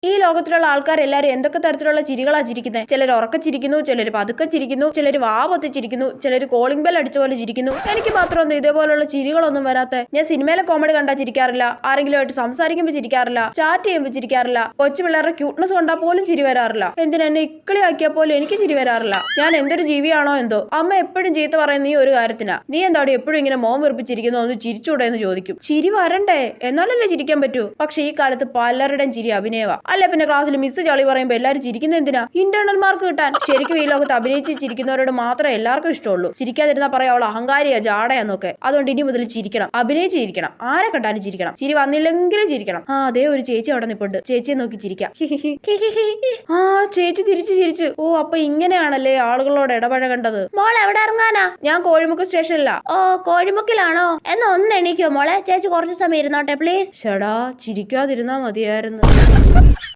ഈ ലോകത്തിലുള്ള ആൾക്കാരെല്ലാരും എന്തൊക്കെ തരത്തിലുള്ള ചിരികളാ ചിരിക്കുന്നത്? ചിലർ ഉറക്കച്ചിരിക്കുന്നു, ചിലർ പതുക്കെ ചിരിക്കുന്നു, ചിലർ വാ പൊത്തിച്ചിരിക്കുന്നു, ചിലർ കോളിംഗ് ബെൽ അടിച്ച പോലെ ചിരിക്കുന്നു. എനിക്ക് മാത്രമൊന്നും ഇതേപോലുള്ള ചിരികളൊന്നും വരാത്ത. ഞാൻ സിനിമയിലെ കോമഡി കണ്ടാ ചിരിക്കാറില്ല, ആരെങ്കിലുമായിട്ട് സംസാരിക്കുമ്പോൾ ചിരിക്കാറില്ല, ചാറ്റ് ചെയ്യുമ്പോൾ ചിരിക്കാറില്ല, കൊച്ചു പിള്ളേരുടെ ക്യൂട്ട്നെസ് കണ്ടാൽ പോലും ചിരി വരാറില്ല. എന്തിനെന്നെ ഇക്കിളിയാക്കിയാൽ പോലും എനിക്ക് ചിരി വരാറില്ല. ഞാൻ എന്തൊരു ജീവിയാണോ എന്തോ. അമ്മ എപ്പോഴും ചീത്ത പറയുന്ന ഈ ഒരു കാര്യത്തിനാ. നീ എന്താടി എപ്പോഴും ഇങ്ങനെ മോൻ വെറുപ്പിച്ചിരിക്കുന്നു, ഒന്ന് ചിരിച്ചൂടെ എന്ന് ചോദിക്കും. ചിരി വരണ്ടേ, എന്നാലല്ലേ ചിരിക്കാൻ പറ്റൂ. പക്ഷെ ഈ കാലത്ത് പലരുടെയും ചിരി അഭിനയവാ. അല്ല പിന്നെ ക്ലാസ്സിൽ മിസ് ചളി പറയുമ്പോ എല്ലാരും ചിരിക്കുന്ന എന്തിനാ? ഇന്റേണൽ മാർക്ക് കിട്ടാൻ. ശരിക്കും ഈ ലോകത്ത് അഭിനയിച്ച് ചിരിക്കുന്നവരോട് മാത്രമേ എല്ലാവർക്കും ഇഷ്ടമുള്ളൂ. ചിരിക്കാതിരുന്നാ പറയാ അവൾ അഹങ്കാരിയാ, ജാടയാന്നൊക്കെ. അതുകൊണ്ട് ഇനി മുതൽ ചിരിക്കണം, അഭിനയിച്ച് ചിരിക്കണം, ആരെ കണ്ടാലും ചിരിക്കണം. ചിരി വന്നില്ലെങ്കിലും ചിരിക്കണം. അതേ ഒരു ചേച്ചി അവിടെ നിപ്പുണ്ട്, ചേച്ചിയെ നോക്കി ചിരിക്കാം. ചേച്ചി തിരിച്ചു ചിരിച്ചു. ഓ, അപ്പൊ ഇങ്ങനെയാണല്ലേ ആളുകളോട് ഇടപഴകേണ്ടത്. മോൾ എവിടെ ഇറങ്ങാനാ? ഞാൻ കോഴിമുക്ക് സ്റ്റേഷനിലാ. ഓ, കോഴിമുക്കിലാണോ? എന്നാ ഒന്ന് എണീക്കോ മോളെ, ചേച്ചി കുറച്ച് സമയം ഇരുന്നോട്ടെ പ്ലീസ്. ഷടാ, ചിരിക്കാതിരുന്നാ മതിയായിരുന്നു.